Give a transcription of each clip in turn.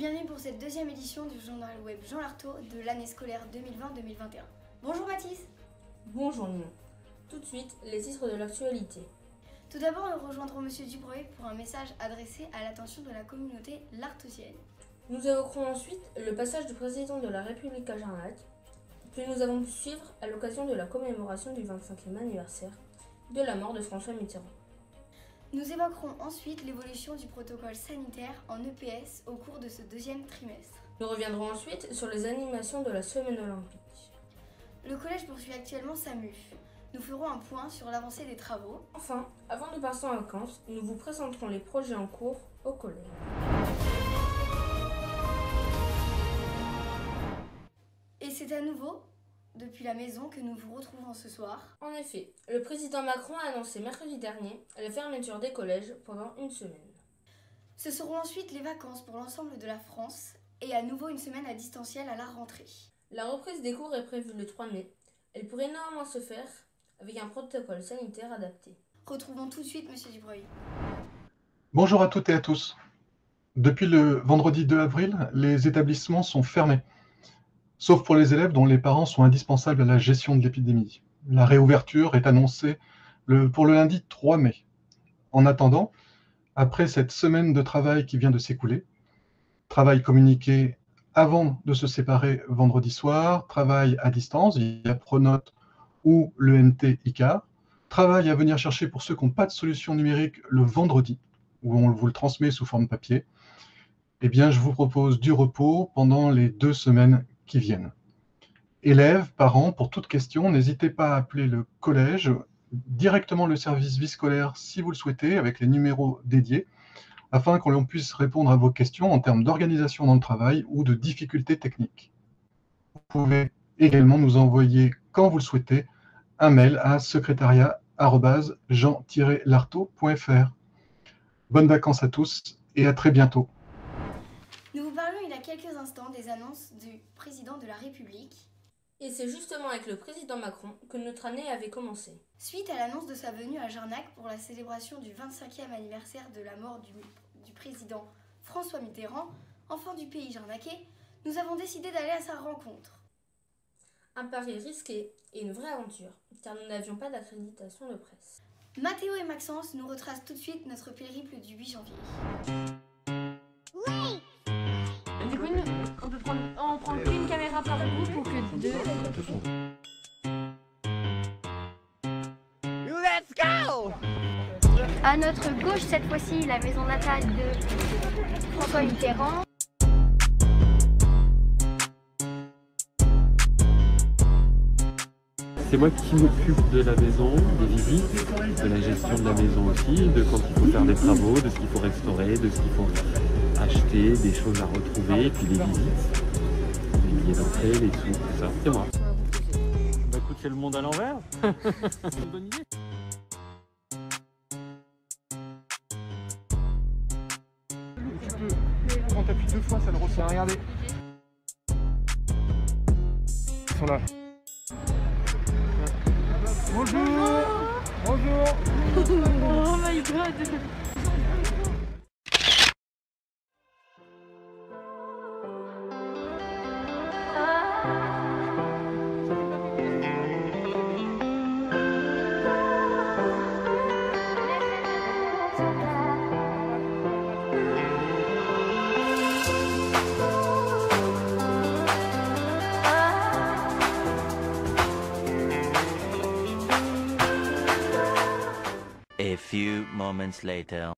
bienvenue pour cette deuxième édition du journal web Jean Lartaud de l'année scolaire 2020-2021. Bonjour Mathis. Bonjour Ninon. Tout de suite, les titres de l'actualité. Tout d'abord, nous rejoindrons Monsieur Dubreuil pour un message adressé à l'attention de la communauté lartausienne. Nous évoquerons ensuite le passage du président de la République à Jarnac, que nous avons pu suivre à l'occasion de la commémoration du 25e anniversaire de la mort de François Mitterrand. Nous évoquerons ensuite l'évolution du protocole sanitaire en EPS au cours de ce deuxième trimestre. Nous reviendrons ensuite sur les animations de la semaine olympique. Le collège poursuit actuellement sa MUF. Nous ferons un point sur l'avancée des travaux. Enfin, avant de passer en vacances, nous vous présenterons les projets en cours au collège. Et c'est à nouveau depuis la maison que nous vous retrouvons ce soir. En effet, le président Macron a annoncé mercredi dernier la fermeture des collèges pendant une semaine. Ce seront ensuite les vacances pour l'ensemble de la France et à nouveau une semaine à distanciel à la rentrée. La reprise des cours est prévue le 3 mai. Elle pourrait néanmoins se faire avec un protocole sanitaire adapté. Retrouvons tout de suite Monsieur Dubreuil. Bonjour à toutes et à tous. Depuis le vendredi 2 avril, les établissements sont fermés, sauf pour les élèves dont les parents sont indispensables à la gestion de l'épidémie. La réouverture est annoncée pour le lundi 3 mai. En attendant, après cette semaine de travail qui vient de s'écouler, travail communiqué avant de se séparer vendredi soir, travail à distance via Pronote ou l'ENT ICAR, travail à venir chercher pour ceux qui n'ont pas de solution numérique le vendredi, où on vous le transmet sous forme papier, eh bien je vous propose du repos pendant les 2 semaines qui viennent. Élèves, parents, pour toute question, n'hésitez pas à appeler le collège, directement le service vie scolaire si vous le souhaitez, avec les numéros dédiés, afin qu'on puisse répondre à vos questions en termes d'organisation dans le travail ou de difficultés techniques. Vous pouvez également nous envoyer, quand vous le souhaitez, un mail à secrétariat@jean-lartaud.fr. Bonnes vacances à tous et à très bientôt. Nous vous parlions il y a quelques instants des annonces du président de la République. Et c'est justement avec le président Macron que notre année avait commencé. Suite à l'annonce de sa venue à Jarnac pour la célébration du 25e anniversaire de la mort du président François Mitterrand, enfant du pays jarnacais, nous avons décidé d'aller à sa rencontre. Un pari risqué et une vraie aventure, car nous n'avions pas d'accréditation de presse. Mathéo et Maxence nous retracent tout de suite notre périple du 8 janvier. Du coup, on prend qu'une caméra par groupe pour que 2... Let's go! À notre gauche, cette fois-ci, la maison natale de François Mitterrand. C'est moi qui m'occupe de la maison, des visites, de la gestion de la maison aussi, de quand il faut faire des travaux, de ce qu'il faut restaurer, de ce qu'il faut acheter, des choses à retrouver, et puis les visites, les billets d'entrée, les sous, tout ça. C'est moi. Bah écoute, c'est le monde à l'envers. C'est une bonne idée. Tu peux, quand tu appuies 2 fois, ça le ressort. Regardez. Ils sont là. Bonjour. Bonjour. Oh my god! A few moments later.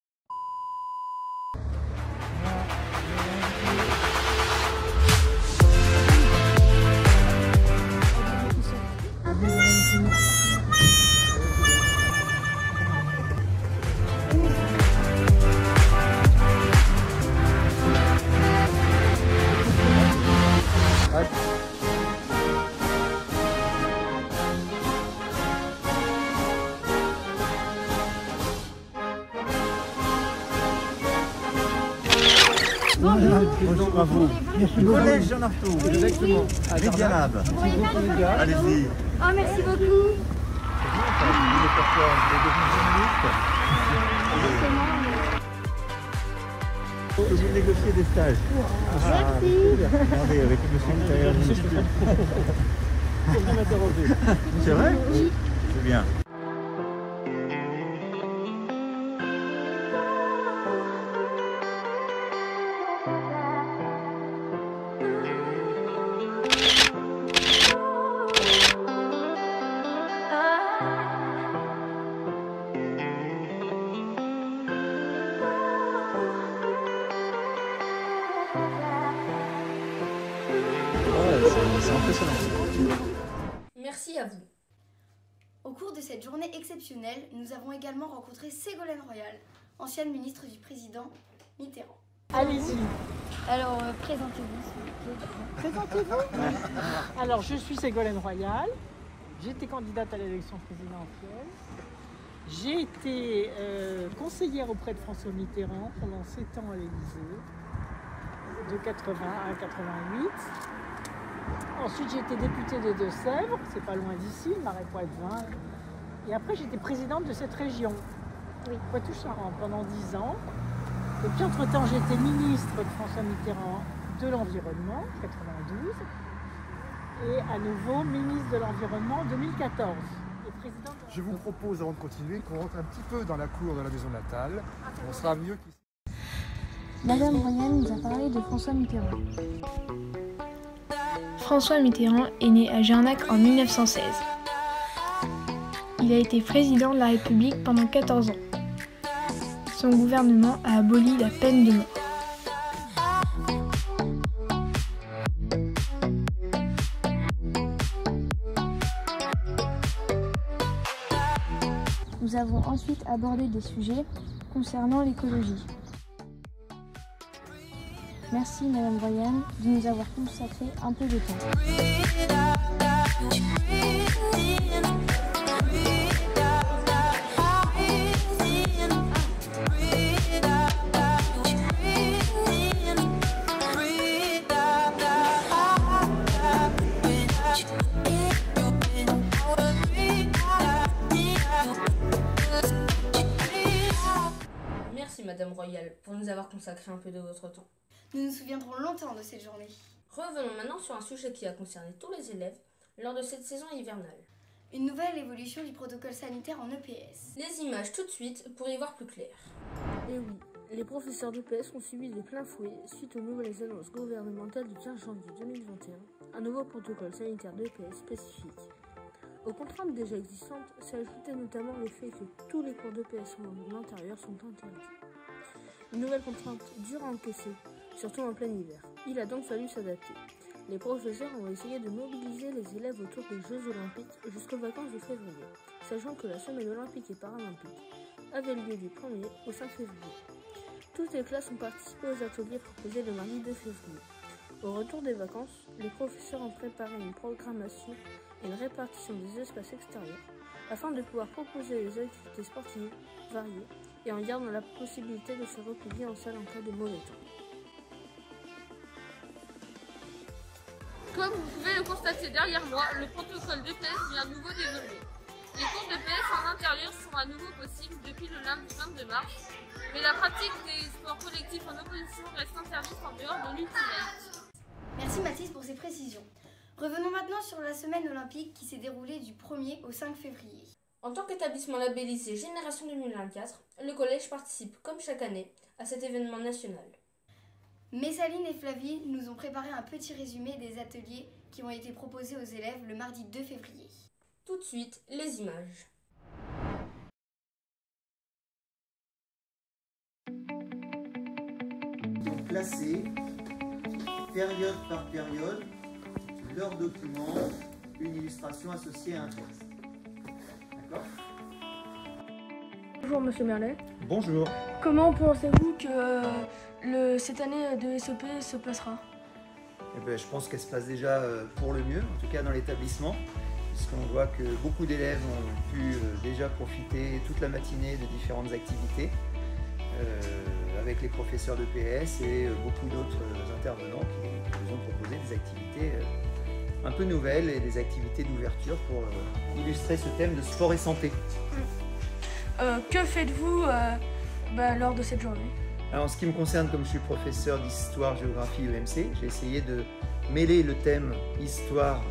Bonjour à vous. Collège Jean Lartaud. Exactement. Média Lab. Allez-y. Oh, merci beaucoup. Vous négocier des stages. Merci. Regardez, avec monsieur Mitterrand. Pour bien m'interroger. C'est vrai? Oui. C'est bien. C'est impressionnant. Merci à vous. Au cours de cette journée exceptionnelle, nous avons également rencontré Ségolène Royal, ancienne ministre du président Mitterrand. Allez-y. Alors, présentez-vous, s'il vous plaît. Présentez-vous. Alors, je suis Ségolène Royal. J'étais candidate à l'élection présidentielle. J'ai été conseillère auprès de François Mitterrand pendant 7 ans à l'Élysée, de 81 à 88. Ensuite, j'ai été députée des Deux-Sèvres, c'est pas loin d'ici, Marais-Poitevin. Et après, j'étais présidente de cette région, Poitou-Charentes, pendant 10 ans. Et puis, entre-temps, j'ai été ministre de François Mitterrand de l'Environnement, 92. Et à nouveau, ministre de l'Environnement en 2014. Et présidente de... Je vous propose, avant de continuer, qu'on rentre un petit peu dans la cour de la maison natale. On sera mieux qu'ici. Madame Royal nous a parlé de François Mitterrand. François Mitterrand est né à Jarnac en 1916. Il a été président de la République pendant 14 ans. Son gouvernement a aboli la peine de mort. Nous avons ensuite abordé des sujets concernant l'écologie. Merci Madame Royal de nous avoir consacré un peu de temps. Merci Madame Royal pour nous avoir consacré un peu de votre temps. Nous nous souviendrons longtemps de cette journée. Revenons maintenant sur un sujet qui a concerné tous les élèves lors de cette saison hivernale. Une nouvelle évolution du protocole sanitaire en EPS. Les images tout de suite pour y voir plus clair. Et oui, les professeurs d'EPS ont subi de plein fouet suite aux nouvelles annonces gouvernementales du 15 janvier 2021, un nouveau protocole sanitaire d'EPS spécifique. Aux contraintes déjà existantes s'est ajouté notamment le fait que tous les cours d'EPS en intérieur sont interdits. Une nouvelle contrainte dure à encaisser, surtout en plein hiver. Il a donc fallu s'adapter. Les professeurs ont essayé de mobiliser les élèves autour des Jeux Olympiques jusqu'aux vacances de février, sachant que la semaine olympique et paralympique avait lieu du 1er au 5 février. Toutes les classes ont participé aux ateliers proposés le mardi 2 février. Au retour des vacances, les professeurs ont préparé une programmation et une répartition des espaces extérieurs afin de pouvoir proposer des activités sportives variées et en gardant la possibilité de se replier en salle en cas de mauvais temps. Comme vous pouvez le constater derrière moi, le protocole d'EPS vient à nouveau d'évoluer. Les cours d'EPS en intérieur sont à nouveau possibles depuis le lundi 22 mars, mais la pratique des sports collectifs en opposition reste interdite en dehors de l'ultimate. Merci Mathis pour ces précisions. Revenons maintenant sur la semaine olympique qui s'est déroulée du 1er au 5 février. En tant qu'établissement labellisé Génération 2024, le collège participe, comme chaque année, à cet événement national. Messaline et Flavie nous ont préparé un petit résumé des ateliers qui ont été proposés aux élèves le mardi 2 février. Tout de suite, les images. Donc classer, période par période, leur document, une illustration associée à un texte. D'accord ? Bonjour Monsieur Merlet. Bonjour. Comment pensez-vous que cette année de SEP se passera ? Eh bien, je pense qu'elle se passe déjà pour le mieux, en tout cas dans l'établissement, puisqu'on voit que beaucoup d'élèves ont pu déjà profiter toute la matinée de différentes activités avec les professeurs de PS et beaucoup d'autres intervenants qui nous ont proposé des activités un peu nouvelles et des activités d'ouverture pour illustrer ce thème de sport et santé. Que faites-vous lors de cette journée ? Alors en ce qui me concerne, comme je suis professeur d'histoire-géographie EMC, j'ai essayé de mêler le thème histoire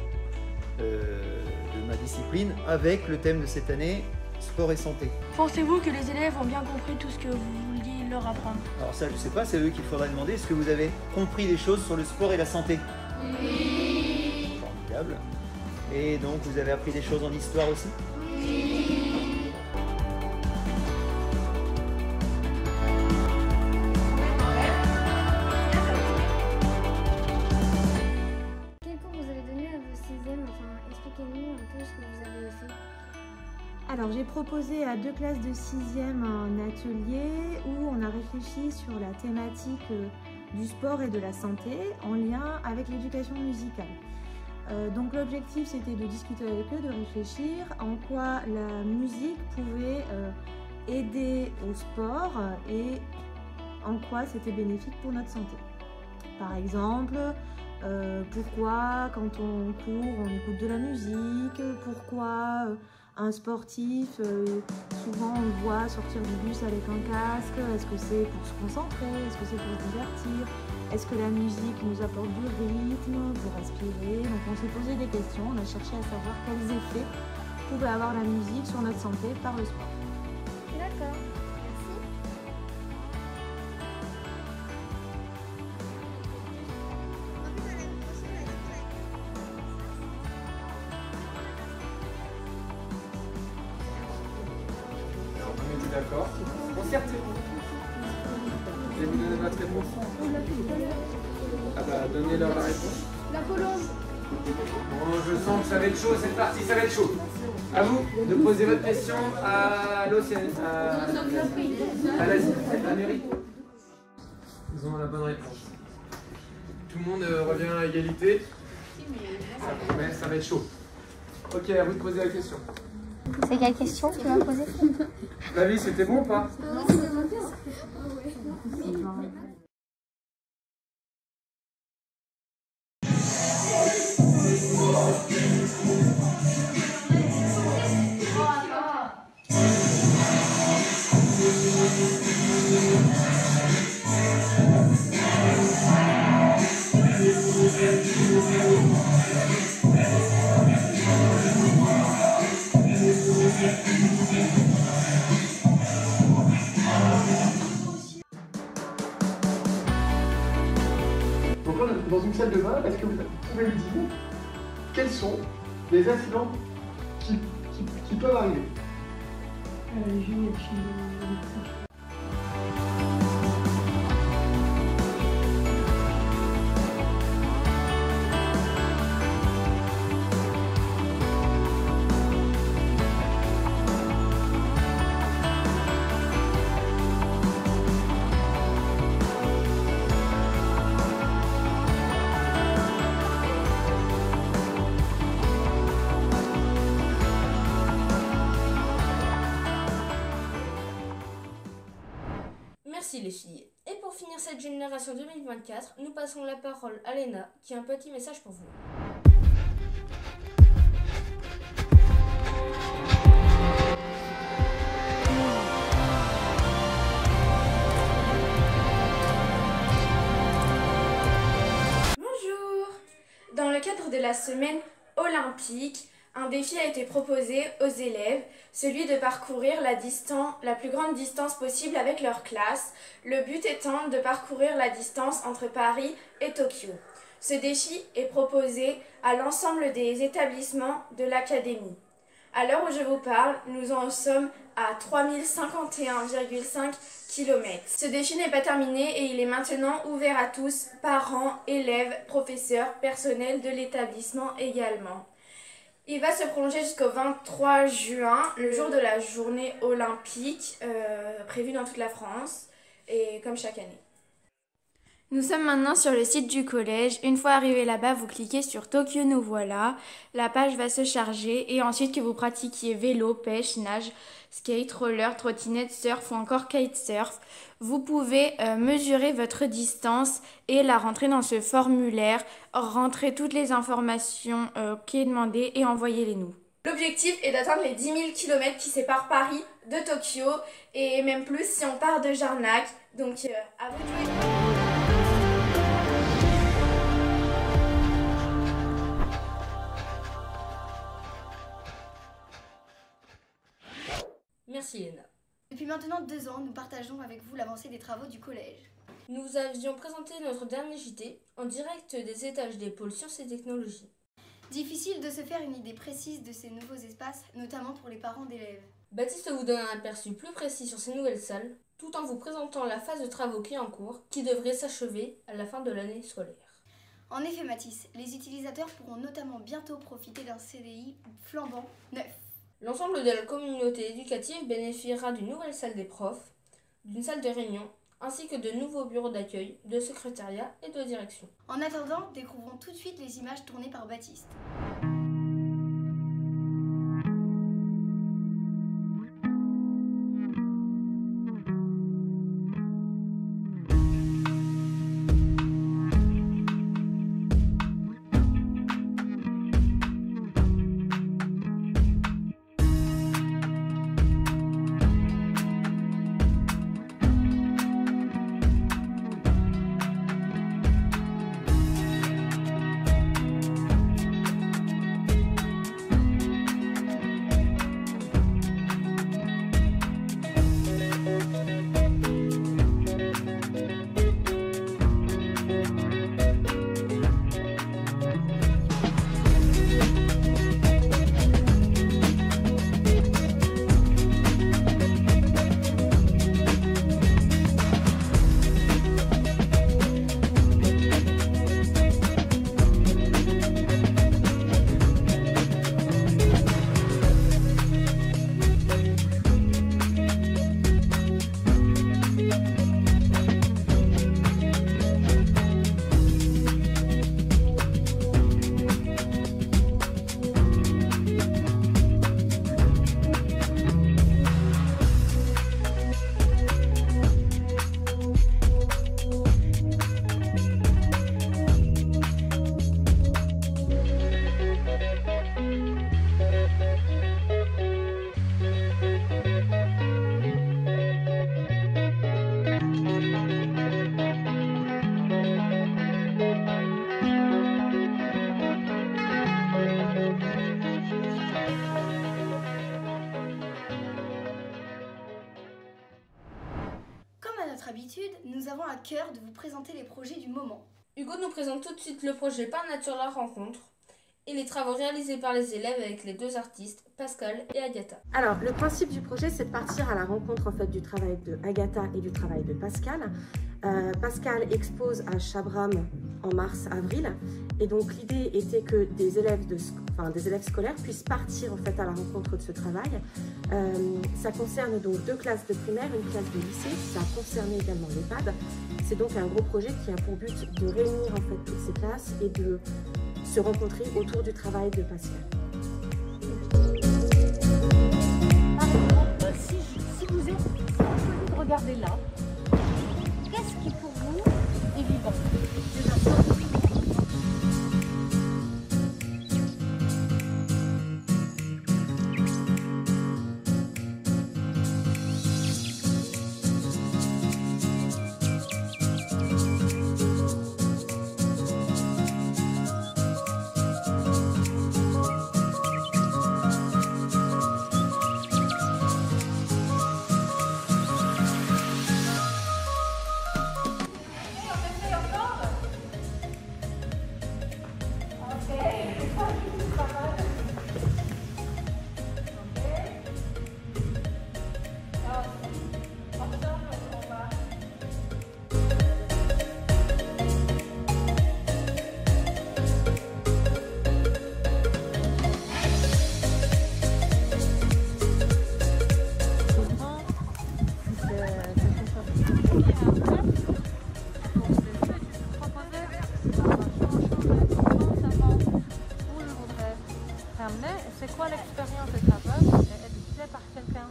de ma discipline avec le thème de cette année, sport et santé. Pensez-vous que les élèves ont bien compris tout ce que vous vouliez leur apprendre? Alors ça, je sais pas, c'est eux qu'il faudrait demander. Est-ce que vous avez compris des choses sur le sport et la santé? Oui. Formidable. Et donc, vous avez appris des choses en histoire aussi? Oui. Quel cours vous avez donné à vos sixièmes? Enfin, expliquez-nous un peu ce que vous avez fait. Alors j'ai proposé à 2 classes de 6e un atelier où on a réfléchi sur la thématique du sport et de la santé en lien avec l'éducation musicale. Donc l'objectif c'était de discuter avec eux, de réfléchir en quoi la musique pouvait aider au sport et en quoi c'était bénéfique pour notre santé. Par exemple, pourquoi quand on court on écoute de la musique, pourquoi un sportif, souvent on le voit sortir du bus avec un casque, est-ce que c'est pour se concentrer, est-ce que c'est pour se divertir, est-ce que la musique nous apporte du rythme, pour respirer. Donc on s'est posé des questions, on a cherché à savoir quels effets pouvait avoir la musique sur notre santé par le sport. D'accord, merci. D'accord. Concertez. Vous allez vous donner votre réponse? Ah bah, donnez-leur la réponse. La colombe. Bon, je sens que ça va être chaud, c'est parti, ça va être chaud. À vous de poser votre question à l'océan, à la mairie. Ils ont la bonne réponse. Tout le monde revient à égalité. Ça promet, ça va être chaud. Ok, à vous de poser la question. C'est quelle question que tu m'as posée? La vie, c'était bon ou pas? Non, c'était bon. Donc là, on est dans une salle de bain. Est-ce que vous pouvez me dire quels sont les incidents qui peuvent arriver? Merci les filles. Et pour finir cette génération 2024, nous passons la parole à Léna qui a un petit message pour vous. Bonjour. Dans le cadre de la semaine olympique, un défi a été proposé aux élèves, celui de parcourir la plus grande distance possible avec leur classe, le but étant de parcourir la distance entre Paris et Tokyo. Ce défi est proposé à l'ensemble des établissements de l'académie. À l'heure où je vous parle, nous en sommes à 3051,5 km. Ce défi n'est pas terminé et il est maintenant ouvert à tous, parents, élèves, professeurs, personnel de l'établissement également. Il va se prolonger jusqu'au 23 juin, le jour de la journée olympique prévue dans toute la France, et comme chaque année. Nous sommes maintenant sur le site du collège. Une fois arrivé là-bas, vous cliquez sur Tokyo nous voilà. La page va se charger et ensuite que vous pratiquiez vélo, pêche, nage, skate, roller, trottinette, surf ou encore kitesurf, vous pouvez mesurer votre distance et la rentrer dans ce formulaire, rentrer toutes les informations qui est demandées et envoyez-les nous. L'objectif est d'atteindre les 10 000 km qui séparent Paris de Tokyo et même plus si on part de Jarnac. Donc à vous de jouer. Merci Léna. Depuis maintenant 2 ans, nous partageons avec vous l'avancée des travaux du collège. Nous vous avions présenté notre dernier JT en direct des étages des pôles sciences et technologies. Difficile de se faire une idée précise de ces nouveaux espaces, notamment pour les parents d'élèves. Baptiste vous donne un aperçu plus précis sur ces nouvelles salles, tout en vous présentant la phase de travaux qui est en cours, qui devrait s'achever à la fin de l'année scolaire. En effet Mathis, les utilisateurs pourront notamment bientôt profiter d'un CDI flambant neuf. L'ensemble de la communauté éducative bénéficiera d'une nouvelle salle des profs, d'une salle de réunion, ainsi que de nouveaux bureaux d'accueil, de secrétariat et de direction. En attendant, découvrons tout de suite les images tournées par Baptiste. Habitude, nous avons à cœur de vous présenter les projets du moment. Hugo nous présente tout de suite le projet Par Nature la rencontre et les travaux réalisés par les élèves avec les 2 artistes, Pascal et Agatha. Alors, le principe du projet, c'est de partir à la rencontre en fait, du travail de Agatha et du travail de Pascal. Pascal expose à Chabram en mars-avril et donc l'idée était que des élèves scolaires puissent partir en fait, à la rencontre de ce travail. Ça concerne donc 2 classes de primaire, une classe de lycée, ça a concerné également l'EHPAD. C'est donc un gros projet qui a pour but de réunir en fait, toutes ces classes et de se rencontrer autour du travail de Pascal. Par exemple, si vous êtes envie de regarder là, qu'est-ce qui pour vous est vivant? C'est quoi l'expérience de travail? Être fait par quelqu'un?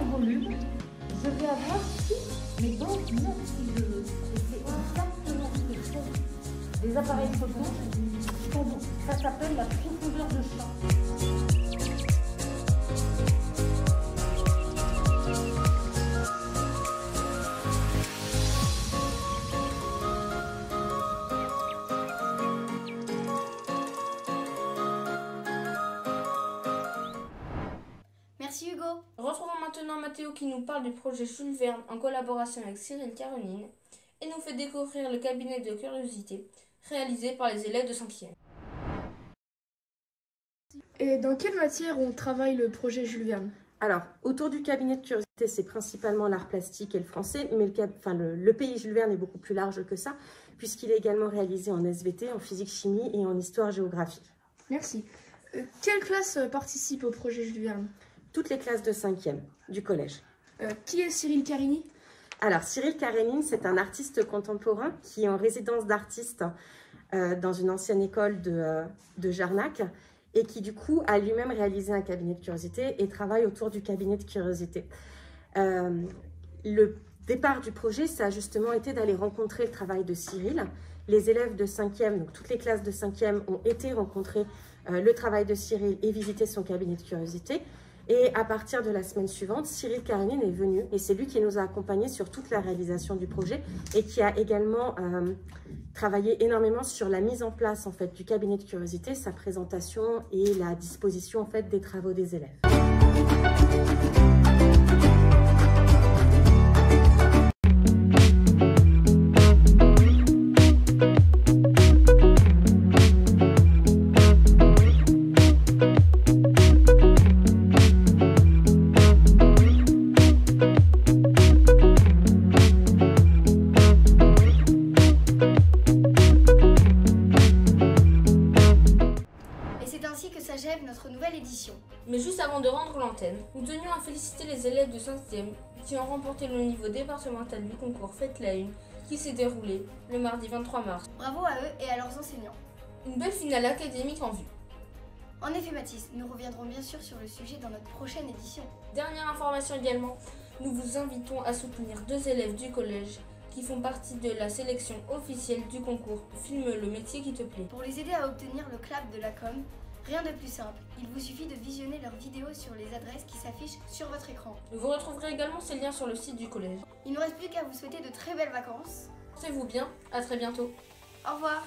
volume, je vais avoir 6, mais donc 9 ciseleuses. Et c'est exactement ce que font les appareils photo. Ça s'appelle la profondeur de champ. Merci Hugo. Retrouvons maintenant Mathéo qui nous parle du projet Jules Verne en collaboration avec Cyril Caronine et nous fait découvrir le cabinet de curiosité réalisé par les élèves de 5e. Et dans quelle matière on travaille le projet Jules Verne? Alors, autour du cabinet de curiosité, c'est principalement l'art plastique et le français, mais le pays Jules Verne est beaucoup plus large que ça, puisqu'il est également réalisé en SVT, en physique-chimie et en histoire-géographie. Merci. Quelle classe participe au projet Jules Verne? Toutes les classes de 5e du collège. Qui est Cyril Caronine? Alors, Cyril Caronine, c'est un artiste contemporain qui est en résidence d'artiste dans une ancienne école de Jarnac et qui, du coup, a lui-même réalisé un cabinet de curiosité et travaille autour du cabinet de curiosité. Le départ du projet, ça a justement été d'aller rencontrer le travail de Cyril. Les élèves de 5e, donc toutes les classes de 5e, ont été rencontrer le travail de Cyril et visiter son cabinet de curiosité. Et à partir de la semaine suivante, Cyril Caronine est venu et c'est lui qui nous a accompagnés sur toute la réalisation du projet et qui a également travaillé énormément sur la mise en place en fait, du cabinet de curiosité, sa présentation et la disposition en fait, des travaux des élèves. Notre nouvelle édition. Mais juste avant de rendre l'antenne, nous tenions à féliciter les élèves de 5e qui ont remporté le niveau départemental du concours Faites la Une qui s'est déroulé le mardi 23 mars. Bravo à eux et à leurs enseignants. Une belle finale académique en vue. En effet Mathis, nous reviendrons bien sûr sur le sujet dans notre prochaine édition. Dernière information également, nous vous invitons à soutenir 2 élèves du collège qui font partie de la sélection officielle du concours Filme le métier qui te plaît. Pour les aider à obtenir le clap de la com, rien de plus simple, il vous suffit de visionner leurs vidéos sur les adresses qui s'affichent sur votre écran. Vous retrouverez également ces liens sur le site du collège. Il ne nous reste plus qu'à vous souhaiter de très belles vacances. Portez-vous bien, à très bientôt. Au revoir.